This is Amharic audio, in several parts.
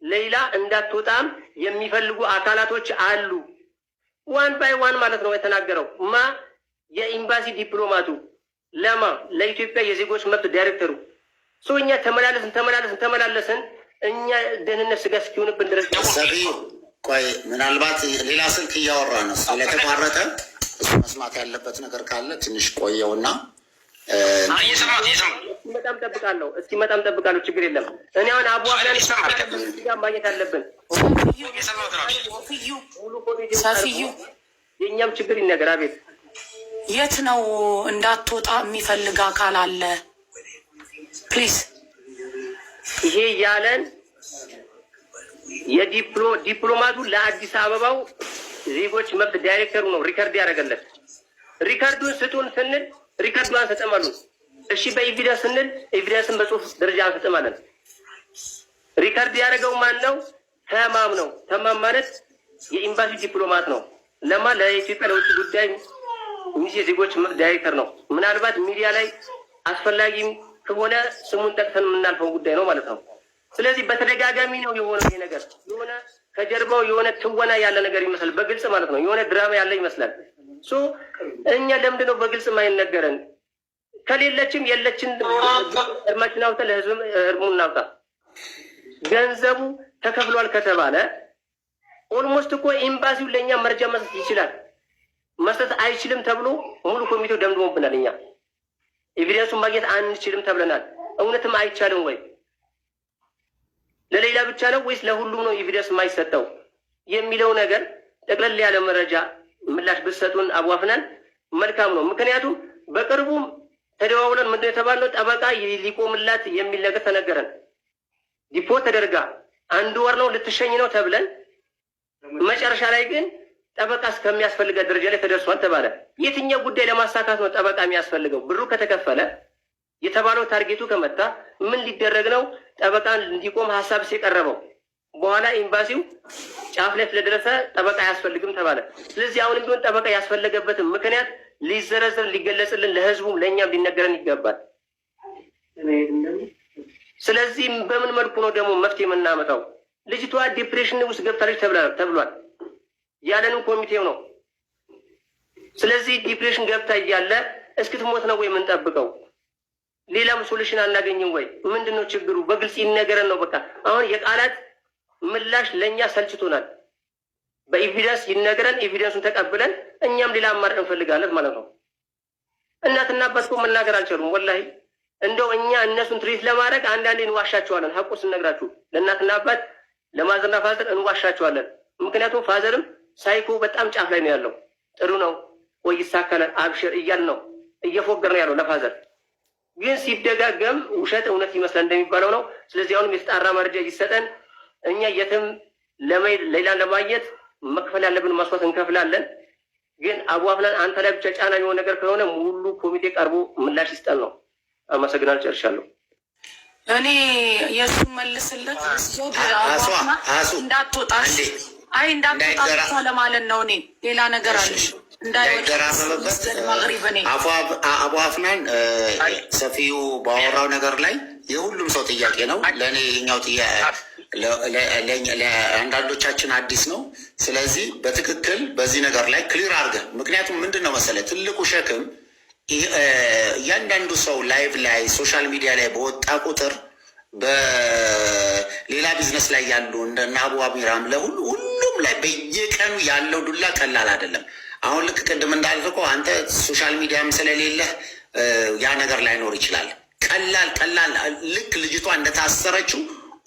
ሌላ እንዳትወጣም የሚፈልጉ አካላቶች አሉ። ዋን ባይ ዋን ማለት ነው የተናገረው። የኤምባሲ ዲፕሎማቱ ለማ ለኢትዮጵያ የዜጎች መብት ዳይሬክተሩ እኛ ተመላለስን እኛ ደህንነት ስጋት እስኪሆንብን ድረስ ቆይ ምናልባት ሌላ ስልክ እያወራ ነው ስለተቋረጠ እሱ መስማት ያለበት ነገር ካለ ትንሽ ቆየውና እስኪመጣም ጠብቃለሁ። ችግር የለም። እኔ አሁን ጋር ማግኘት አለብን። ሰፊዩ የእኛም ችግር ይነገር። አቤት የት ነው እንዳትወጣ የሚፈልግ አካል አለ? ፕሊዝ ይሄ ያለን የዲፕሎማቱ ለአዲስ አበባው ዜጎች መብት ዳይሬክተሩ ነው ሪከርድ ያደረገለት። ሪከርዱን ስጡን ስንል ሪከርዱን አንሰጥማለን። እሺ በኤቪደንስ ስንል ኤቪደንስን በጽሁፍ ደረጃ አንሰጥማለን። ሪከርድ ያደረገው ማን ነው? ተማም ነው። ተማም ማለት የኤምባሲ ዲፕሎማት ነው። ለኢትዮጵያ ለውጭ ጉዳይ ሚኒስቴር ዜጎች መብት ዳይሬክተር ነው። ምናልባት ሚዲያ ላይ አስፈላጊም ከሆነ ስሙን ጠቅሰን የምናልፈው ጉዳይ ነው ማለት ነው። ስለዚህ በተደጋጋሚ ነው የሆነው ይሄ ነገር። የሆነ ከጀርባው የሆነ ትወና ያለ ነገር ይመስላል፣ በግልጽ ማለት ነው። የሆነ ድራማ ያለ ይመስላል። እኛ ለምንድን ነው በግልጽ ማይነገረን? ከሌለችም የለችን እርማችን አውጥተን ለህዝብ እርሙን እናውጣ። ገንዘቡ ተከፍሏል ከተባለ ኦልሞስት እኮ ኤምባሲው ለእኛ መረጃ መስጠት ይችላል። መስጠት አይችልም ተብሎ ሙሉ ኮሚቴው ደምድሞብናል። እኛ ኤቪደንሱን ማግኘት አንችልም ተብለናል። እውነትም አይቻልም ወይ? ለሌላ ብቻ ነው ወይስ ለሁሉም ነው ኤቪደንስ የማይሰጠው የሚለው ነገር ጠቅለል ያለ መረጃ ምላሽ ብትሰጡን አዋፍናን መልካም ነው። ምክንያቱም በቅርቡም ተደዋውለን ምንድን የተባለው ጠበቃ ሊቆምላት የሚል ነገር ተነገረን። ዲፖርት ተደርጋ 1 ወር ነው ልትሸኝ ነው ተብለን መጨረሻ ላይ ግን ጠበቃ እስከሚያስፈልገው ደረጃ ላይ ተደርሷል ተባለ። የትኛው ጉዳይ ለማሳካት ነው ጠበቃ የሚያስፈልገው? ብሩ ከተከፈለ የተባለው ታርጌቱ ከመጣ ምን ሊደረግ ነው? ጠበቃን እንዲቆም ሀሳብ ሲቀረበው በኋላ ኤምባሲው ጫፍ ላይ ስለደረሰ ጠበቃ አያስፈልግም ተባለ። ስለዚህ አሁንም ቢሆን ጠበቃ ያስፈለገበትን ምክንያት ሊዘረዘር ሊገለጽልን ለህዝቡም ለእኛም ሊነገረን ይገባል። ስለዚህ በምን መልኩ ነው ደግሞ መፍትሄ የምናመጣው? ልጅቷ ዲፕሬሽን ውስጥ ገብታለች ተብሏል። ያለንም ኮሚቴው ነው። ስለዚህ ዲፕሬሽን ገብታ እያለ እስክትሞት ነው ወይ የምንጠብቀው? ሌላም ሶሉሽን አናገኝም ወይ? ምንድነው ችግሩ? በግልጽ ይነገረን ነው በቃ። አሁን የቃላት ምላሽ ለእኛ ሰልችቶናል። በኤቪደንስ ይነገረን፣ ኤቪደንሱን ተቀብለን እኛም ሌላ አማራጭ እንፈልጋለን ማለት ነው። እናትና አባት እኮ መናገር አልቻሉም። ወላሂ እንደው እኛ እነሱን ትሪት ለማድረግ አንዳንዴ እንዋሻቸዋለን። ሀቁ ስነግራችሁ ለእናትና አባት ለማዘርና ፋዘር እንዋሻቸዋለን። ምክንያቱም ፋዘርም ሳይኮ በጣም ጫፍ ላይ ነው ያለው። ጥሩ ነው ወይ ይሳካል አብሽር እያል ነው እየፎገር ነው ያለው ለፋዘር። ግን ሲደጋገም ውሸት እውነት ይመስላል እንደሚባለው ነው። ስለዚህ አሁንም የተጣራ መረጃ ይሰጠን። እኛ የትም ሌላን ለማግኘት መክፈል ያለብን መስዋዕት እንከፍላለን። ግን አዋፍናን አንተ ላይ ብቻ ጫና የሆነ ነገር ከሆነ ሙሉ ኮሚቴ ቀርቦ ምላሽ ይስጠን ነው። አመሰግናለሁ። ጨርሻለሁ። እኔ የሱ መልስለት እንዳትወጣ እንዳትወጣ ለማለት ነው። እኔ ሌላ ነገር አለ እንዳይደራረብበት አቡ አፍናን ሰፊው ባወራው ነገር ላይ የሁሉም ሰው ጥያቄ ነው። ለእኔ የኛው ለአንዳንዶቻችን አዲስ ነው። ስለዚህ በትክክል በዚህ ነገር ላይ ክሊር አድርገን፣ ምክንያቱም ምንድን ነው መሰለህ ትልቁ ሸክም እያንዳንዱ ሰው ላይቭ ላይ ሶሻል ሚዲያ ላይ በወጣ ቁጥር በሌላ ቢዝነስ ላይ ያሉ እንደነ አቡ አሚራም ሁሉም ላይ በየቀኑ ያለው ዱላ ቀላል አይደለም። አሁን ልክ ቅድም እንዳልከው አንተ ሶሻል ሚዲያም ስለሌለህ ያ ነገር ላይኖር ይችላል። ቀላል ልክ ልጅቷ እንደታሰረችው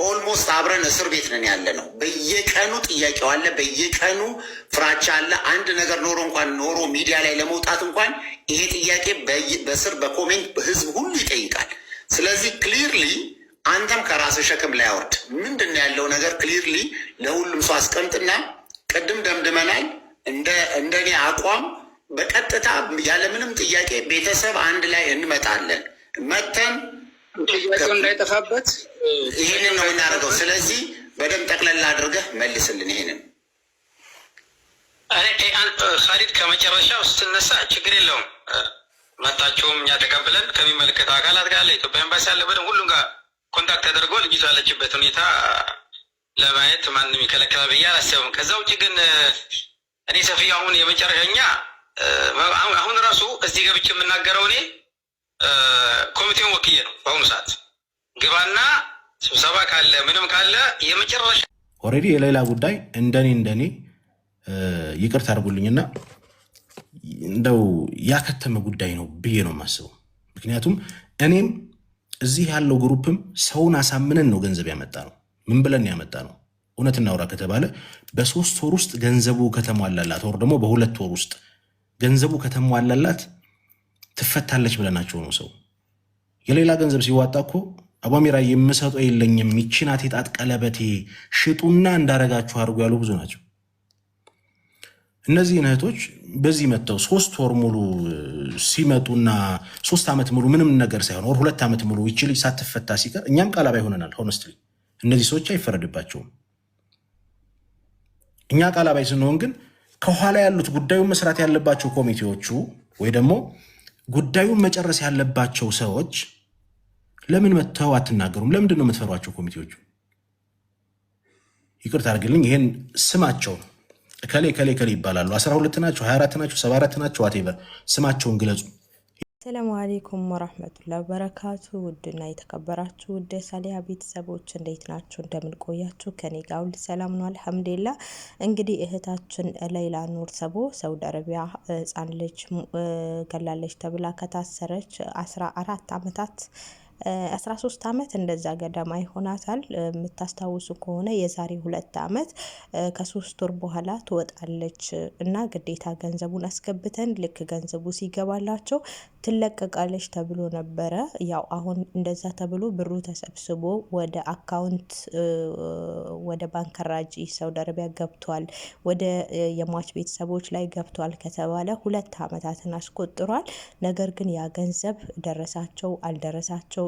ኦልሞስት አብረን እስር ቤት ነን ያለ ነው። በየቀኑ ጥያቄው አለ፣ በየቀኑ ፍራቻ አለ። አንድ ነገር ኖሮ ሚዲያ ላይ ለመውጣት እንኳን ይሄ ጥያቄ በስር በኮሜንት ህዝብ ሁሉ ይጠይቃል። ስለዚህ ክሊርሊ አንተም ከራስ ሸክም ላይ አውርድ። ምንድን ነው ያለው ነገር ክሊርሊ ለሁሉም ሰው አስቀምጥና ቅድም ደምድመናል። እንደኔ አቋም በቀጥታ ያለምንም ጥያቄ ቤተሰብ አንድ ላይ እንመጣለን። መተን እንዳይጠፋበት ይሄንን ነው የምናደርገው። ስለዚህ በደንብ ጠቅለላ አድርገህ መልስልን። ይሄንን ሳሊድ ከመጨረሻው ስትነሳ ችግር የለውም። መጣችሁም እኛ ተቀብለን ከሚመለከተው አካላት ጋር ለኢትዮጵያ ኤምባሲ ያለበትን ሁሉም ጋር ኮንታክት ተደርጎ ልጅቷ ያለችበት ሁኔታ ለማየት ማንም ይከለክላል ብዬ አላስብም። ከዛ ውጭ ግን እኔ ሰፊ አሁን የመጨረሻኛ አሁን ራሱ እዚህ ገብቼ የምናገረው እኔ ኮሚቴውን ወክዬ ነው። በአሁኑ ሰዓት ግባና ስብሰባ ካለ ምንም ካለ የመጨረሻ ኦልሬዲ የሌላ ጉዳይ እንደኔ ይቅርታ አድርጉልኝና እንደው ያከተመ ጉዳይ ነው ብዬ ነው የማስበው። ምክንያቱም እኔም እዚህ ያለው ግሩፕም ሰውን አሳምነን ነው ገንዘብ ያመጣ ነው። ምን ብለን ያመጣ ነው? እውነት እናውራ ከተባለ በ3 ወር ውስጥ ገንዘቡ ከተሟላላት ወር ደግሞ በ2 ወር ውስጥ ገንዘቡ ከተሟላላት ትፈታለች ብለናቸው ነው። ሰው የሌላ ገንዘብ ሲዋጣ እኮ አቧሚራ የምሰጠው የለኝም ይችናት የጣት ቀለበቴ ሽጡና እንዳረጋችሁ አድርጉ ያሉ ብዙ ናቸው። እነዚህ እህቶች በዚህ መጥተው 3 ወር ሙሉ ሲመጡና 3 ዓመት ሙሉ ምንም ነገር ሳይሆን ወር 2 ዓመት ሙሉ ይችል ሳትፈታ ሲቀር እኛም ቃላባይ ሆነናል። ሆነስትሊ እነዚህ ሰዎች አይፈረድባቸውም። እኛ ቃላባይ ስንሆን ግን ከኋላ ያሉት ጉዳዩን መስራት ያለባቸው ኮሚቴዎቹ ወይ ደግሞ ጉዳዩን መጨረስ ያለባቸው ሰዎች ለምን መተው አትናገሩም? ለምንድን ነው የምትፈሯቸው ኮሚቴዎቹ? ይቅርታ አድርግልኝ፣ ይሄን ስማቸው ነው ከሌ ይባላሉ። 12 ናቸው፣ 24 ናቸው፣ 74 ናቸው፣ ዋቴቨር ስማቸውን ግለጹ። ሰላም አለይኩም ወራህመቱላሂ ወበረካቱ። ውድና የተከበራችሁ ውድ ሳሊያ ቤተሰቦች እንዴት ናችሁ? እንደምን ቆያችሁ? ከኔ ጋር ሁሉ ሰላም ነው አልሐምዱሊላህ። እንግዲህ እህታችን ሌይላ ኑር ሰቦ ሳውዲ አረቢያ ህፃን ልጅ ገላለች ተብላ ከታሰረች 14 ዓመታት 13 ዓመት እንደዛ ገደማ ይሆናታል። የምታስታውሱ ከሆነ የዛሬ 2 ዓመት ከ3 ወር በኋላ ትወጣለች እና ግዴታ ገንዘቡን አስገብተን ልክ ገንዘቡ ሲገባላቸው ትለቀቃለች ተብሎ ነበረ። ያው አሁን እንደዛ ተብሎ ብሩ ተሰብስቦ ወደ አካውንት ወደ ባንክ ራጂ ሳውዲ አረቢያ ገብቷል፣ ወደ የሟች ቤተሰቦች ላይ ገብቷል ከተባለ 2 ዓመታትን አስቆጥሯል። ነገር ግን ያ ገንዘብ ደረሳቸው አልደረሳቸው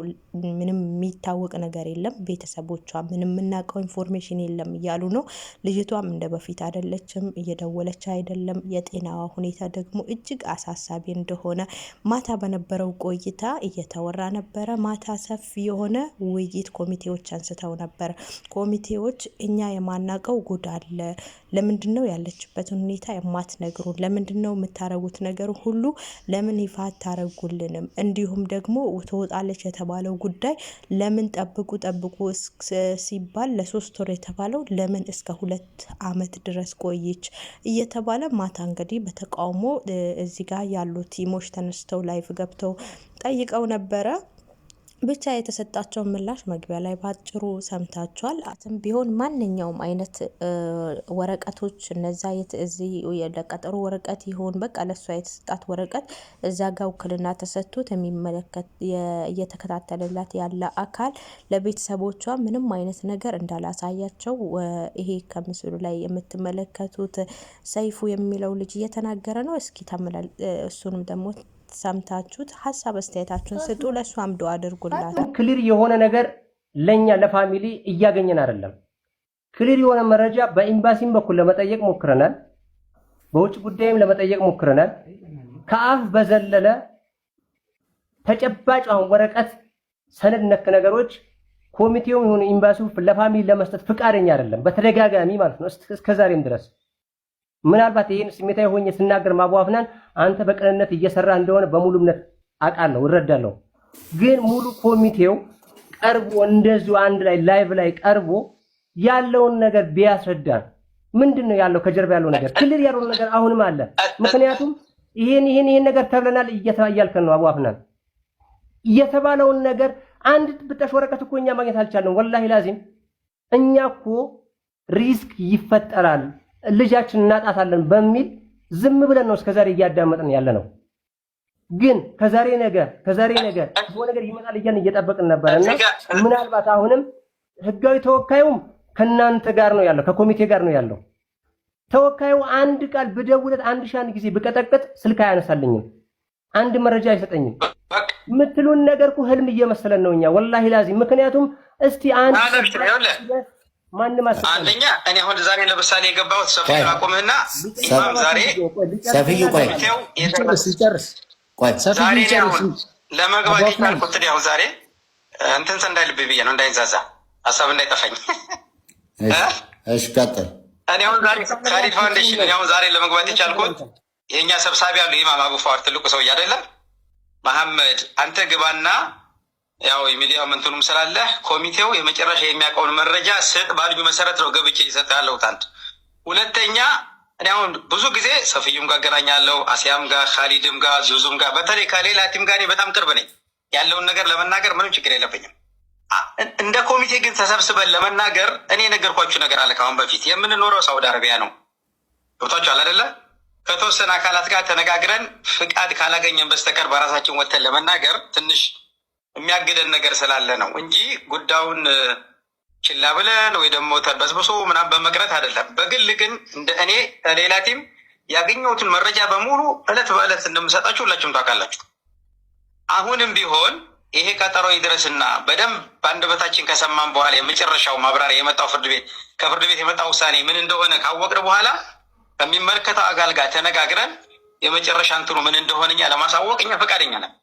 ምንም የሚታወቅ ነገር የለም። ቤተሰቦቿ ምንም የምናውቀው ኢንፎርሜሽን የለም እያሉ ነው። ልጅቷም እንደ በፊት አይደለችም፣ እየደወለች አይደለም። የጤናዋ ሁኔታ ደግሞ እጅግ አሳሳቢ እንደሆነ ማታ በነበረው ቆይታ እየተወራ ነበረ። ማታ ሰፊ የሆነ ውይይት ኮሚቴዎች አንስተው ነበር። ኮሚቴዎች እኛ የማናውቀው ጉድ አለ፣ ለምንድን ነው ያለችበትን ሁኔታ የማትነግሩን? ለምንድን ነው የምታረጉት ነገር ሁሉ ለምን ይፋ አታረጉልንም? እንዲሁም ደግሞ ትወጣለች የተባለው ጉዳይ ለምን ጠብቁ ሲባል ለ3 ወር የተባለው ለምን እስከ 2 ዓመት ድረስ ቆይች እየተባለ ማታ እንግዲህ በተቃውሞ እዚህ ጋር ያሉ ቲሞች ተነስተው ላይፍ ገብተው ጠይቀው ነበረ። ብቻ የተሰጣቸው ምላሽ መግቢያ ላይ ባጭሩ ሰምታችኋል። አትም ቢሆን ማንኛውም አይነት ወረቀቶች እነዛ እዚህ ለቀጠሮ ወረቀት ይሆን በቃ ለሷ የተሰጣት ወረቀት እዛ ጋር ውክልና ተሰጥቶት የሚመለከት እየተከታተለላት ያለ አካል ለቤተሰቦቿ ምንም አይነት ነገር እንዳላሳያቸው ይሄ ከምስሉ ላይ የምትመለከቱት ሰይፉ የሚለው ልጅ እየተናገረ ነው። እስኪ እሱንም ደግሞ ሰምታችሁት ሀሳብ አስተያየታችሁን ስጡ። ለሷም ዱአ አድርጉላት። ክሊር የሆነ ነገር ለኛ ለፋሚሊ እያገኘን አይደለም። ክሊር የሆነ መረጃ በኤምባሲም በኩል ለመጠየቅ ሞክረናል፣ በውጭ ጉዳይም ለመጠየቅ ሞክረናል። ከአፍ በዘለለ ተጨባጭ ወረቀት ሰነድ ነክ ነገሮች ኮሚቴው ይሁን ኤምባሲው ለፋሚሊ ለመስጠት ፍቃደኛ አይደለም፣ በተደጋጋሚ ማለት ነው እስከዛሬም ድረስ። ምናልባት ይሄን ስሜታዊ ሆኜ ስናገር ማቧፍናን አንተ በቅንነት እየሰራ እንደሆነ በሙሉ እምነት አውቃለሁ እረዳለሁ። ግን ሙሉ ኮሚቴው ቀርቦ እንደዚሁ አንድ ላይ ላይቭ ላይ ቀርቦ ያለውን ነገር ቢያስረዳን። ምንድነው ያለው ከጀርባ ያለው ነገር? ክሊር ያለው ነገር አሁንም አለ። ምክንያቱም ይሄን ነገር ተብለናል እያልከን ነው አቧፍናን። የተባለውን ነገር አንድ ብጣሽ ወረቀት እኮ እኛ ማግኘት አልቻልንም። ወላሂ ላዚም እኛ እኮ ሪስክ ይፈጠራል ልጃችን እናጣታለን በሚል ዝም ብለን ነው እስከዛሬ እያዳመጥን ያለ ነው። ግን ከዛሬ ነገ ብዙ ነገር ይመጣል እያልን እየጠበቅን ነበርና ምናልባት አሁንም ህጋዊ ተወካዩም ከናንተ ጋር ነው ያለው፣ ከኮሚቴ ጋር ነው ያለው። ተወካዩ አንድ ቃል ብደውለት 1000 ጊዜ ብቀጠቅጥ ስልክ አያነሳልኝም፣ አንድ መረጃ አይሰጠኝም። ምትሉን ነገር እኮ ህልም እየመሰለን ነው እኛ ወላሂ ላዚም። ምክንያቱም እስቲ ማንም አንደኛ እኔ አሁን ዛሬ ለምሳሌ የገባሁት ሰፊው አቆምህና ኢማም ዛሬ ሰፊው ዛሬ ለመግባት ይቻልኩት ያው ዛሬ እንትን እንዳይልብኝ ብዬ ነው እንዳይዛዛ ሀሳብ እንዳይጠፋኝ እሺ ቀጥል። እኔ አሁን ዛሬ ካሪድ ፋውንዴሽን እኔ አሁን ዛሬ ለመግባት የቻልኩት የእኛ ሰብሳቢ ያሉ ኢማም አቡ ፋር ትልቁ ሰውዬ አይደለም መሐመድ፣ አንተ ግባና ያው የሚዲያው እንትኑም ስላለ ኮሚቴው የመጨረሻ የሚያውቀውን መረጃ ስጥ ባልዩ መሰረት ነው ገብቼ ይሰጥ ያለሁት። አንድ ሁለተኛ እኔ አሁን ብዙ ጊዜ ሰፊዩም ጋር አገናኛለሁ፣ አሲያም ጋር፣ ካሊድም ጋር፣ ዙዙም ጋር በተለይ ከሌላ ቲም ጋር በጣም ቅርብ ነኝ። ያለውን ነገር ለመናገር ምንም ችግር የለብኝም። እንደ ኮሚቴ ግን ተሰብስበን ለመናገር እኔ የነገርኳችሁ ነገር አለ። ከአሁን በፊት የምንኖረው ሳውዲ አረቢያ ነው። ገብቷችኋል አይደለ? ከተወሰነ አካላት ጋር ተነጋግረን ፍቃድ ካላገኘን በስተቀር በራሳችን ወጥተን ለመናገር ትንሽ የሚያግደን ነገር ስላለ ነው እንጂ ጉዳዩን ችላ ብለን ወይ ደግሞ ተበስብሶ ምናምን በመቅረት አይደለም። በግል ግን እንደ እኔ ሌላ ቲም ያገኘሁትን መረጃ በሙሉ እለት በእለት እንደምሰጣችሁ ሁላችሁም ታውቃላችሁ። አሁንም ቢሆን ይሄ ቀጠሮ ይድረስና በደንብ በአንደበታችን ከሰማን በኋላ የመጨረሻው ማብራሪያ የመጣው ፍርድ ቤት ከፍርድ ቤት የመጣው ውሳኔ ምን እንደሆነ ካወቅን በኋላ ከሚመለከተው አካል ጋር ተነጋግረን የመጨረሻ እንትኑ ምን እንደሆነ እኛ ለማሳወቅ እኛ ፈቃደኛ ነን።